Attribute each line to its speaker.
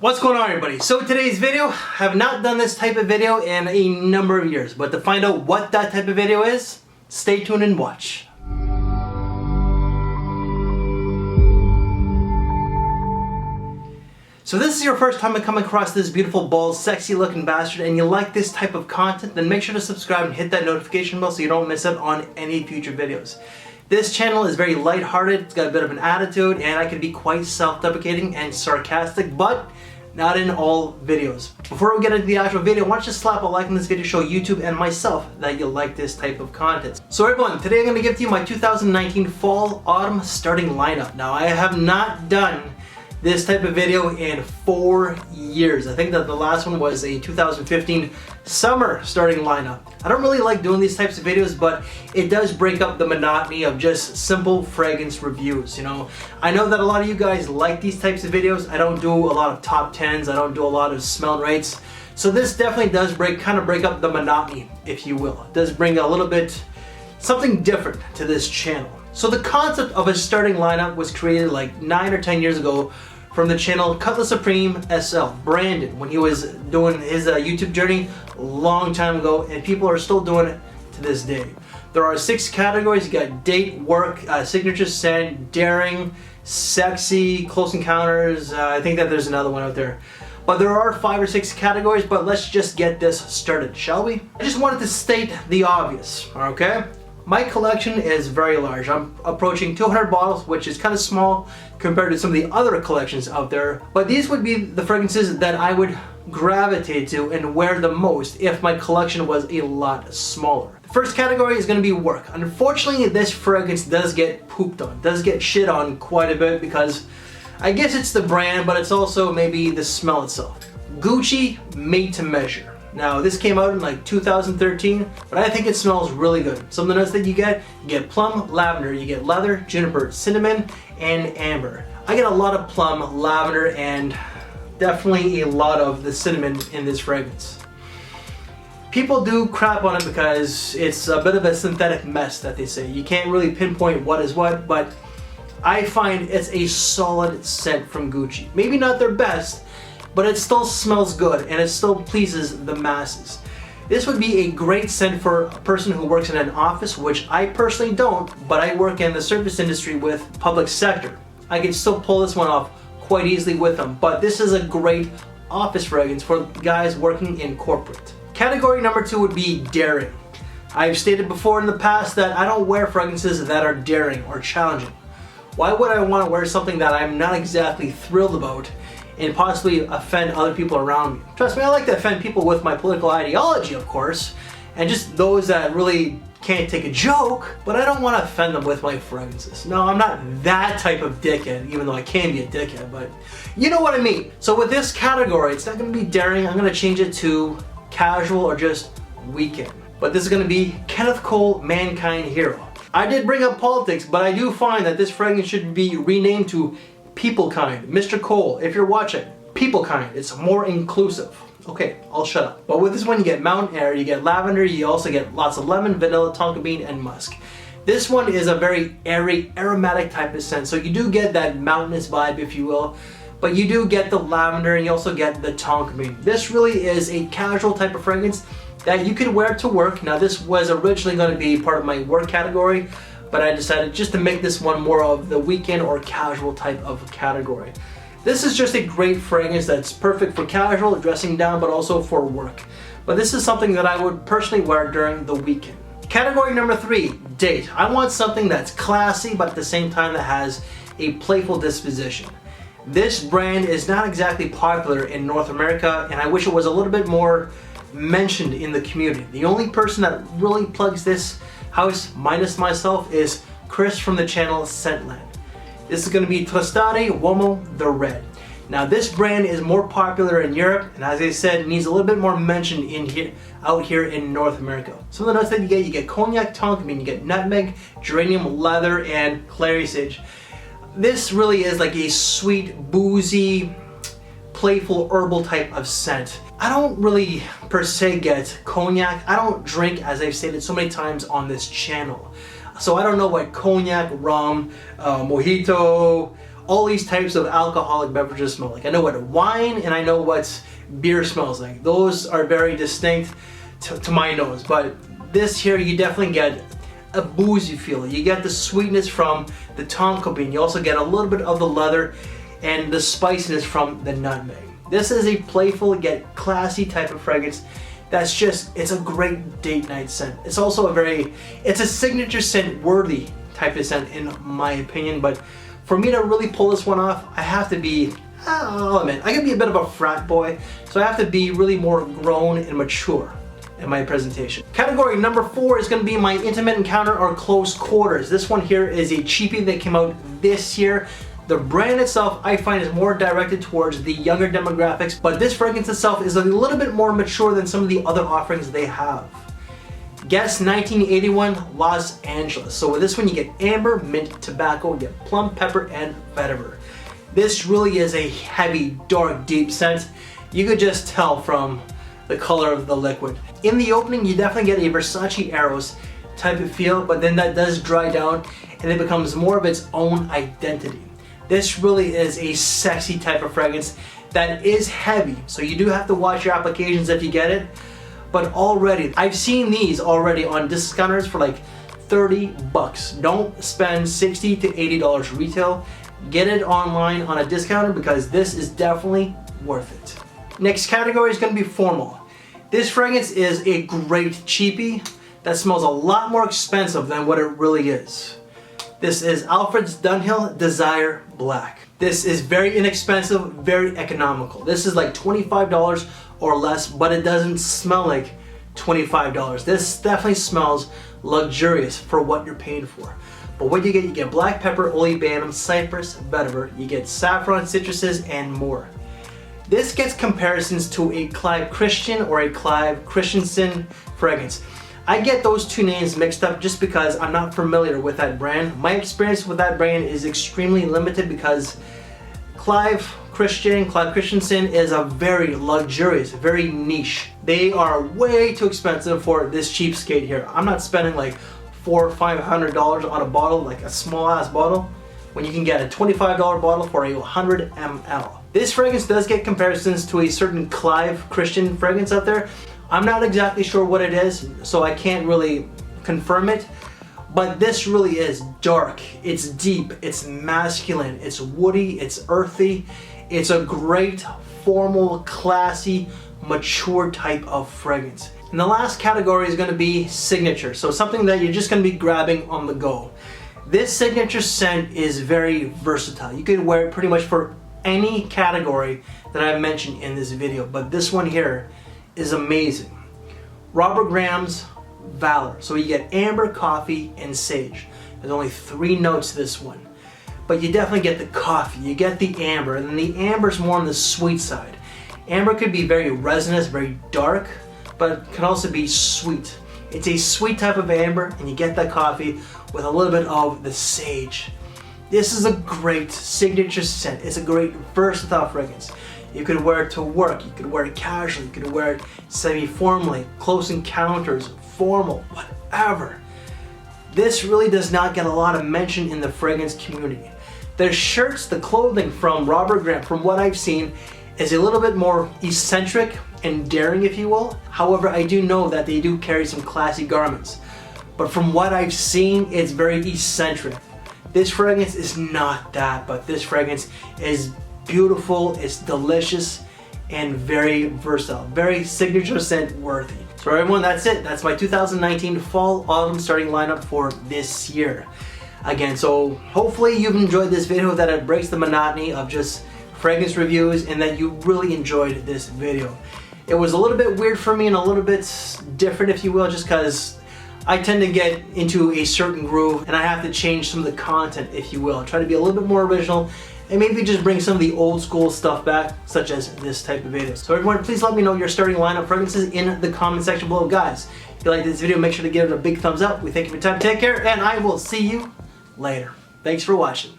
Speaker 1: What's going on, everybody? So today's video, I have not done this type of video in a number of years, but to find out what that type of video is, stay tuned and watch. So this is your first time to come across this beautiful, bald, sexy looking bastard and you like this type of content, then make sure to subscribe and hit that notification bell so you don't miss out on any future videos. This channel is very lighthearted, it's got a bit of an attitude, and I can be quite self-deprecating and sarcastic, but not in all videos. Before we get into the actual video, why don't you slap a like on this video, show YouTube and myself that you like this type of content. So everyone, today I'm going to give to you my 2019 Fall-Autumn starting lineup. Now I have not done this type of video in 4 years. I think that the last one was a 2015 summer starting lineup. I don't really like doing these types of videos, but it does break up the monotony of just simple fragrance reviews, you know. I know that a lot of you guys like these types of videos. I don't do a lot of top 10s, I don't do a lot of smell rates. So this definitely does kind of break up the monotony, if you will. It does bring a little bit, something different to this channel. So the concept of a starting lineup was created like 9 or 10 years ago from the channel Cutlass Supreme SL, Brandon, when he was doing his YouTube journey a long time ago, and people are still doing it to this day. There are 6 categories. You got date, work, signature scent, daring, sexy, close encounters. I think that there's another one out there. But there are 5 or 6 categories, but let's just get this started, shall we? I just wanted to state the obvious, okay? My collection is very large. I'm approaching 200 bottles, which is kind of small compared to some of the other collections out there. But these would be the fragrances that I would gravitate to and wear the most if my collection was a lot smaller. The first category is going to be work. Unfortunately, this fragrance does get pooped on, does get shit on quite a bit because I guess it's the brand, but it's also maybe the smell itself. Gucci Made to Measure. Now this came out in like 2013, but I think it smells really good. Some of the notes that you get plum, lavender, you get leather, juniper, cinnamon, and amber. I get a lot of plum, lavender, and definitely a lot of the cinnamon in this fragrance. People do crap on it because it's a bit of a synthetic mess that they say. You can't really pinpoint what is what, but I find it's a solid scent from Gucci. Maybe not their best, but it still smells good and it still pleases the masses. This would be a great scent for a person who works in an office, which I personally don't, but I work in the service industry with public sector. I can still pull this one off quite easily with them, but this is a great office fragrance for guys working in corporate. Category number 2 would be daring. I've stated before in the past that I don't wear fragrances that are daring or challenging. Why would I want to wear something that I'm not exactly thrilled about and possibly offend other people around me? Trust me, I like to offend people with my political ideology, of course, and just those that really can't take a joke, but I don't want to offend them with my fragrances. No, I'm not that type of dickhead, even though I can be a dickhead, but you know what I mean. So with this category, it's not going to be daring. I'm going to change it to casual or just weekend. But this is going to be Kenneth Cole Mankind Hero. I did bring up politics, but I do find that this fragrance should be renamed to People Kind. Mr. Cole, if you're watching, People Kind. It's more inclusive. Okay, I'll shut up. But with this one, you get mountain air, you get lavender, you also get lots of lemon, vanilla, tonka bean, and musk. This one is a very airy, aromatic type of scent, so you do get that mountainous vibe, if you will, but you do get the lavender and you also get the tonka bean. This really is a casual type of fragrance that you could wear to work. Now this was originally going to be part of my work category, but I decided just to make this one more of the weekend or casual type of category. This is just a great fragrance that's perfect for casual, dressing down, but also for work. But this is something that I would personally wear during the weekend. Category number 3, date. I want something that's classy, but at the same time that has a playful disposition. This brand is not exactly popular in North America, and I wish it was a little bit more mentioned in the community. The only person that really plugs this house, minus myself, is Chris from the channel Scentland. This is going to be Trussardi Uomo the Red. Now this brand is more popular in Europe, and as I said, it needs a little bit more mention out here in North America. Some of the notes that you get cognac, tonka bean, you get nutmeg, geranium, leather, and clary sage. This really is like a sweet, boozy, playful, herbal type of scent. I don't really per se get cognac. I don't drink, as I've stated so many times on this channel. So I don't know what cognac, rum, mojito, all these types of alcoholic beverages smell like. I know what wine and I know what beer smells like. Those are very distinct to my nose, but this here you definitely get a boozy feel. You get the sweetness from the tonka bean. You also get a little bit of the leather and the spiciness from the nutmeg. This is a playful yet classy type of fragrance that's just, it's a great date night scent. It's also it's a signature scent worthy type of scent in my opinion, but for me to really pull this one off, I have to be, I'll admit, I can be a bit of a frat boy, so I have to be really more grown and mature in my presentation. Category number 4 is going to be my intimate encounter or close quarters. This one here is a cheapie that came out this year. The brand itself I find is more directed towards the younger demographics, but this fragrance itself is a little bit more mature than some of the other offerings they have. Guess 1981 Los Angeles. So with this one you get amber, mint, tobacco, you get plum, pepper, and vetiver. This really is a heavy, dark, deep scent. You could just tell from the color of the liquid. In the opening you definitely get a Versace Eros type of feel, but then that does dry down and it becomes more of its own identity. This really is a sexy type of fragrance that is heavy, so you do have to watch your applications if you get it. But already, I've seen these already on discounters for like 30 bucks. Don't spend $60 to $80 retail. Get it online on a discounter because this is definitely worth it. Next category is going to be formal. This fragrance is a great cheapie that smells a lot more expensive than what it really is. This is Alfred's Dunhill Desire Black. This is very inexpensive, very economical. This is like $25 or less, but it doesn't smell like $25. This definitely smells luxurious for what you're paying for. But what you get black pepper, oleobanum, cypress, vetiver, you get saffron, citruses, and more. This gets comparisons to a Clive Christian or a Clive Christensen fragrance. I get those two names mixed up just because I'm not familiar with that brand. My experience with that brand is extremely limited because Clive Christensen is a very luxurious, very niche. They are way too expensive for this cheapskate here. I'm not spending like $400 or $500 on a bottle, like a small ass bottle, when you can get a $25 bottle for a 100 ml. This fragrance does get comparisons to a certain Clive Christian fragrance out there. I'm not exactly sure what it is, so I can't really confirm it, but this really is dark, it's deep, it's masculine, it's woody, it's earthy. It's a great, formal, classy, mature type of fragrance. And the last category is going to be signature, so something that you're just going to be grabbing on the go. This signature scent is very versatile. You can wear it pretty much for any category that I mentioned in this video, but this one here is amazing. Robert Graham's Valour. So you get amber, coffee, and sage. There's only 3 notes to this one. But you definitely get the coffee, you get the amber, and then the amber's more on the sweet side. Amber could be very resinous, very dark, but it can also be sweet. It's a sweet type of amber, and you get that coffee with a little bit of the sage. This is a great signature scent. It's a great versatile fragrance. You could wear it to work, you could wear it casually, you could wear it semi-formally, close encounters, formal, whatever. This really does not get a lot of mention in the fragrance community. The shirts, the clothing from Robert Graham, from what I've seen, is a little bit more eccentric and daring, if you will. However, I do know that they do carry some classy garments. But from what I've seen, it's very eccentric. This fragrance is not that, but this fragrance is beautiful, it's delicious, and very versatile. Very signature scent worthy. So everyone, that's it. That's my 2019 fall autumn starting lineup for this year. Again, so hopefully you've enjoyed this video, that it breaks the monotony of just fragrance reviews, and that you really enjoyed this video. It was a little bit weird for me and a little bit different, if you will, just because I tend to get into a certain groove and I have to change some of the content, if you will. Try to be a little bit more original and maybe just bring some of the old school stuff back, such as this type of videos. So everyone, please let me know your starting lineup fragrances in the comment section below. Guys, if you like this video, make sure to give it a big thumbs up. We thank you for your time. Take care, and I will see you later. Thanks for watching.